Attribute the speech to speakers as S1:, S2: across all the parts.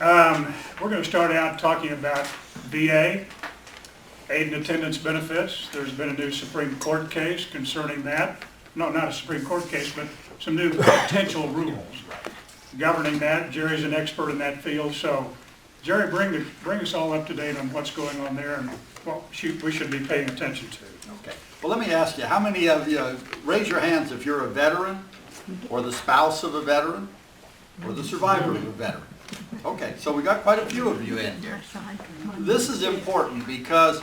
S1: We're going to start out talking about VA, aid and attendance benefits. There's been a new Supreme Court case concerning that. No, not a Supreme Court case, but some new potential rules governing that. Jerry's an expert in that field, so Jerry, bring us all up to date on what's going on there and what we should be paying attention to.
S2: Okay. Well, let me ask you, how many of you, raise your hands if you're a veteran, or the spouse of a veteran, or the survivor of a veteran. Okay, so we got quite a few of you in here. This is important because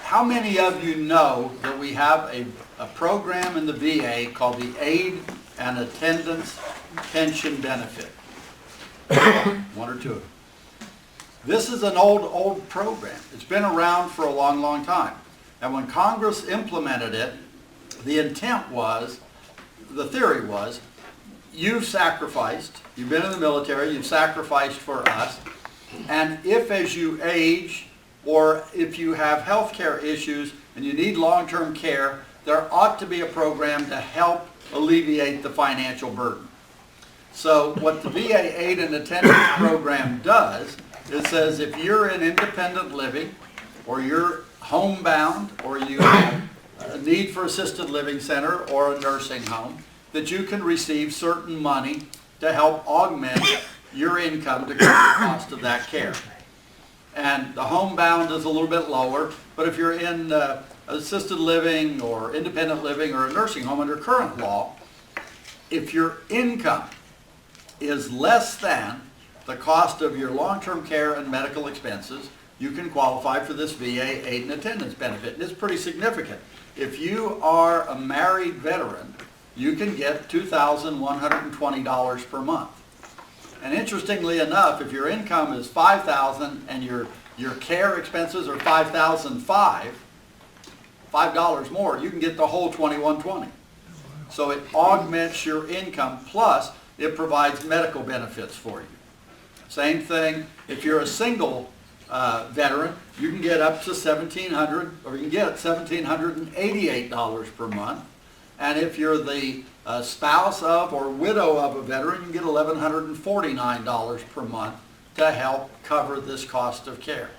S2: how many of you know that we have a program in the VA called the Aid and Attendance Pension Benefit? One or two of you. This is an old program. It's been around for a long time. And when Congress implemented it, the intent was, the theory was, you've sacrificed, you've been in the military, you've sacrificed for us, and if as you age or if you have health care issues and you need long-term care, there ought to be a program to help alleviate the financial burden. So what the VA Aid and Attendance Program does, it says if you're in independent living or you're homebound or you have a need for assisted living center or a nursing home, that you can receive certain money to help augment your income to cover the cost of that care. And the homebound is a little bit lower, but if you're in assisted living or independent living or a nursing home under current law, if your income is less than the cost of your long-term care and medical expenses, you can qualify for this VA Aid and Attendance Benefit. And it's pretty significant. If you are a married veteran, you can get $2,120 per month. And interestingly enough, if your income is $5,000 and your care expenses are $5,005, $5 more, you can get the whole $2,120. So it augments your income, plus it provides medical benefits for you. Same thing, if you're a single veteran, you can get up to $1,700, or you can get $1,788 per month. And if you're the spouse of or widow of a veteran, you can get $1,149 per month to help cover this cost of care.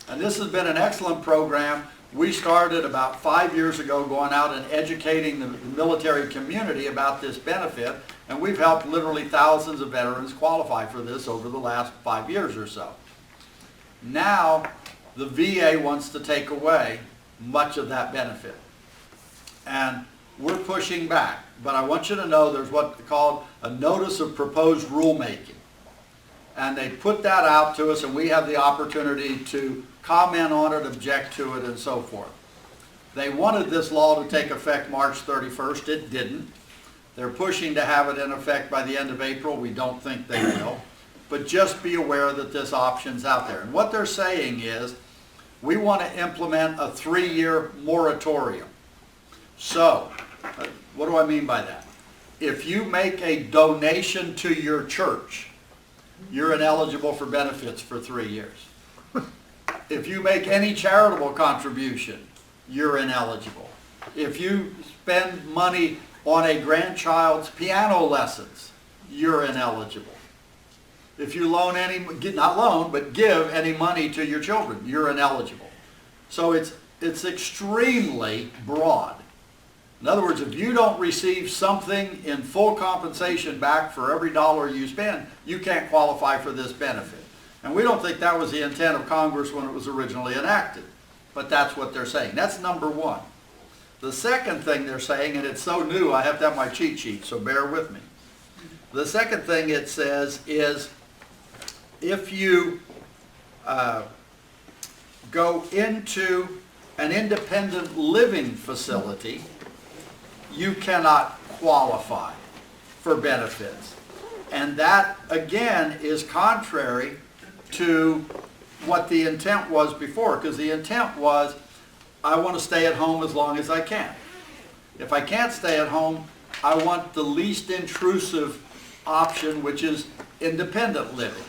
S2: And this has been an excellent program. We started about 5 years ago going out and educating the military community about this benefit, and we've helped literally thousands of veterans qualify for this over the last 5 years or so. Now, the VA wants to take away much of that benefit. And we're pushing back, but I want you to know there's what's called a notice of proposed rulemaking. And they put that out to us, and we have the opportunity to comment on it, object to it, and so forth. They wanted this law to take effect March 31st. It didn't. They're pushing to have it in effect by the end of April. We don't think they will. But just be aware that this option's out there. And what they're saying is, we want to implement a 3-year moratorium. So, what do I mean by that? If you make a donation to your church, you're ineligible for benefits for 3 years. If you make any charitable contribution, you're ineligible. If you spend money on a grandchild's piano lessons, you're ineligible. If you loan any, not loan, but give any money to your children, you're ineligible. So it's extremely broad. In other words, if you don't receive something in full compensation back for every dollar you spend, you can't qualify for this benefit. And we don't think that was the intent of Congress when it was originally enacted. But that's what they're saying. That's number one. The second thing they're saying, and it's so new, I have to have my cheat sheet, so bear with me. The second thing it says is, if you go into an independent living facility, you cannot qualify for benefits. And that, again, is contrary to what the intent was before, because the intent was, I want to stay at home as long as I can. If I can't stay at home, I want the least intrusive option, which is independent living.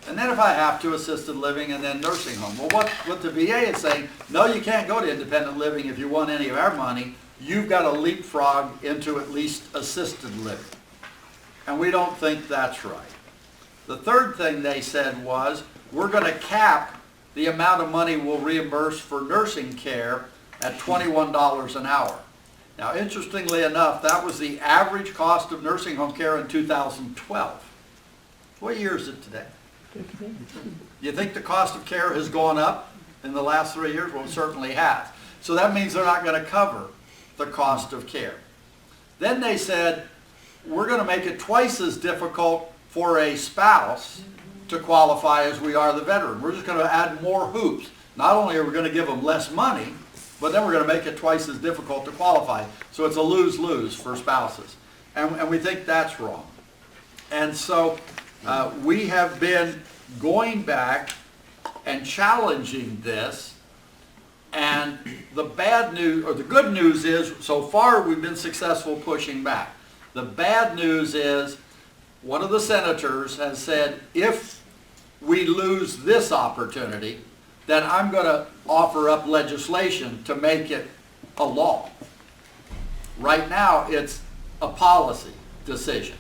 S2: And then if I have to, assisted living and then nursing home. Well, what the VA is saying, no, you can't go to independent living if you want any of our money. You've got to leapfrog into at least assisted living. And we don't think that's right. The third thing they said was, we're going to cap the amount of money we'll reimburse for nursing care at $21 an hour. Now, interestingly enough, that was the average cost of nursing home care in 2012. What year is it today? You think the cost of care has gone up in the last 3 years? Well, it certainly has. So that means they're not going to cover the cost of care. Then they said, we're going to make it twice as difficult for a spouse to qualify as we are the veteran. We're just going to add more hoops. Not only are we going to give them less money, but then we're going to make it twice as difficult to qualify. So it's a lose-lose for spouses. And we think that's wrong. And so we have been going back and challenging this. And the bad news, or the good news is, so far we've been successful pushing back. The bad news is, one of the senators has said, if we lose this opportunity, then I'm going to offer up legislation to make it a law. Right now, it's a policy decision.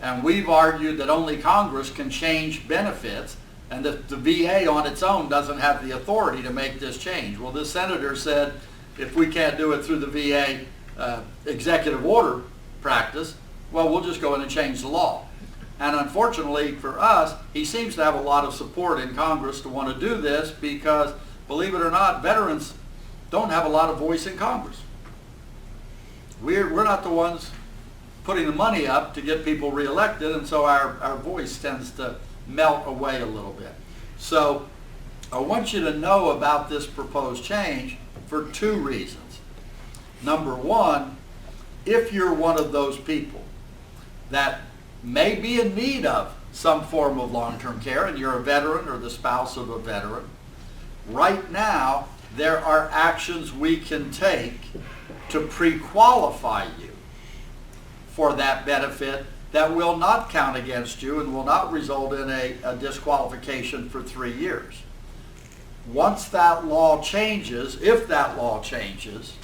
S2: And we've argued that only Congress can change benefits, and that the VA on its own doesn't have the authority to make this change. Well, this senator said, if we can't do it through the VA executive order practice, well, we'll just go in and change the law. And unfortunately for us, he seems to have a lot of support in Congress to want to do this because, believe it or not, veterans don't have a lot of voice in Congress. We're not the ones putting the money up to get people reelected, and so our voice tends to melt away a little bit. So I want you to know about this proposed change for two reasons. Number one, if you're one of those people that may be in need of some form of long-term care and you're a veteran or the spouse of a veteran, right now there are actions we can take to pre-qualify you for that benefit that will not count against you and will not result in a disqualification for 3 years. Once that law changes, if that law changes,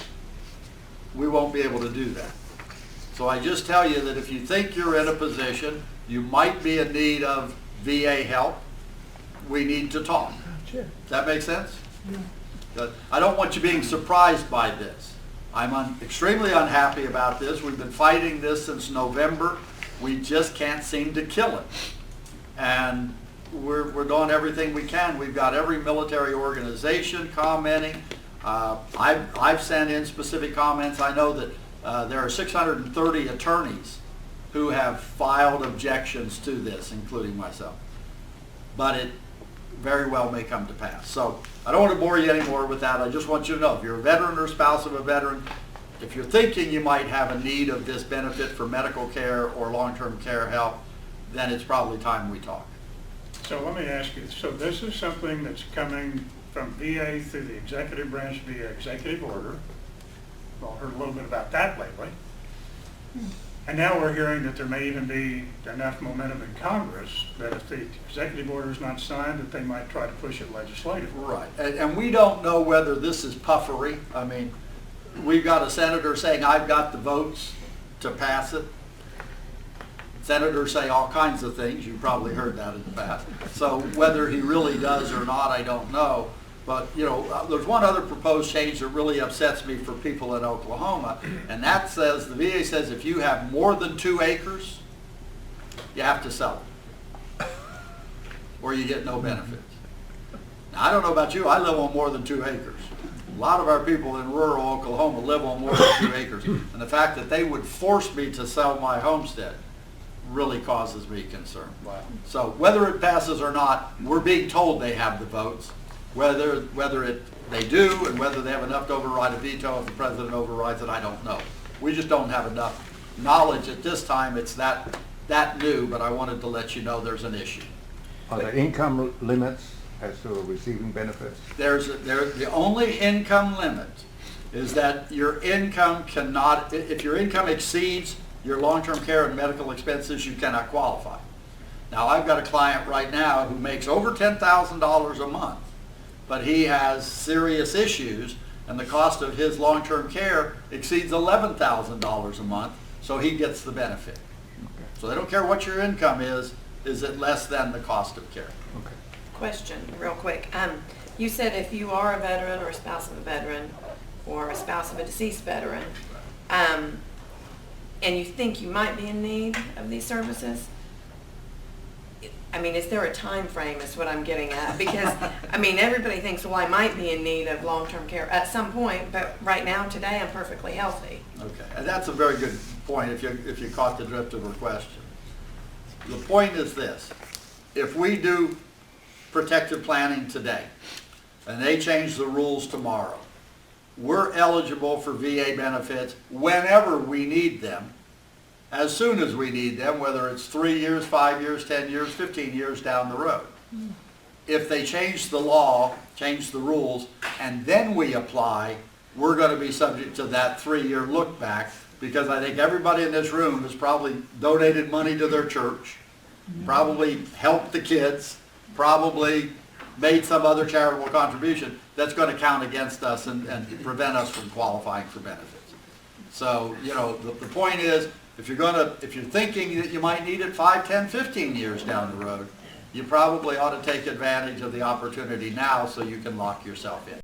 S2: we won't be able to do that. So I just tell you that if you think you're in a position, you might be in need of VA help, we need to talk. Does that make sense? Yeah. I don't want you being surprised by this. I'm extremely unhappy about this. We've been fighting this since November. We just can't seem to kill it. And we're doing everything we can. We've got every military organization commenting. I've sent in specific comments. I know that there are 630 attorneys who have filed objections to this, including myself. But it very well may come to pass. So I don't want to bore you anymore with that. I just want you to know, if you're a veteran or spouse of a veteran, if you're thinking you might have a need of this benefit for medical care or long-term care help, then it's probably time we talk.
S1: So let me ask you, so this is something that's coming from VA through the executive branch via executive order. Well, heard a little bit about that lately. And now we're hearing that there may even be enough momentum in Congress that if the executive order is not signed, that they might try to push it legislatively.
S2: Right. And we don't know whether this is puffery. I mean, we've got a senator saying, I've got the votes to pass it. Senators say all kinds of things. You've probably heard that in the past. So whether he really does or not, I don't know. But, you know, there's one other proposed change that really upsets me for people in Oklahoma, and that says, the VA says if you have more than 2 acres, you have to sell it, or you get no benefits. Now, I don't know about you, I live on more than 2 acres. A lot of our people in rural Oklahoma live on more than 2 acres, and the fact that they would force me to sell my homestead really causes me concern.
S1: Wow.
S2: So whether it passes or not, we're being told they have the votes. Whether they do and whether they have enough to override a veto if the president overrides it, I don't know. We just don't have enough knowledge at this time. It's that new, but I wanted to let you know there's an issue.
S3: Are there income limits as to receiving benefits?
S2: The only income limit is that your income cannot, if your income exceeds your long-term care and medical expenses, you cannot qualify. Now, I've got a client right now who makes over $10,000 a month, but he has serious issues, and the cost of his long-term care exceeds $11,000 a month, so he gets the benefit. Okay. So they don't care what your income is, is it less than the cost of care?
S3: Okay.
S4: Question, real quick. You said if you are a veteran or a spouse of a veteran or a spouse of a deceased veteran, and you think you might be in need of these services, I mean, is there a time frame is what I'm getting at? Because, I mean, everybody thinks, well, I might be in need of long-term care at some point, but right now, today, I'm perfectly healthy.
S2: Okay, and that's a very good point if you caught the drift of her question. The point is this: if we do protective planning today, and they change the rules tomorrow, we're eligible for VA benefits whenever we need them, as soon as we need them, whether it's 3 years, 5 years, 10 years, 15 years down the road. If they change the law, change the rules, and then we apply, we're going to be subject to that 3-year look back, because I think everybody in this room has probably donated money to their church, probably helped the kids, probably made some other charitable contribution that's going to count against us and prevent us from qualifying for benefits. So, you know, the point is, if you're thinking that you might need it 5, 10, 15 years down the road, you probably ought to take advantage of the opportunity now so you can lock yourself in.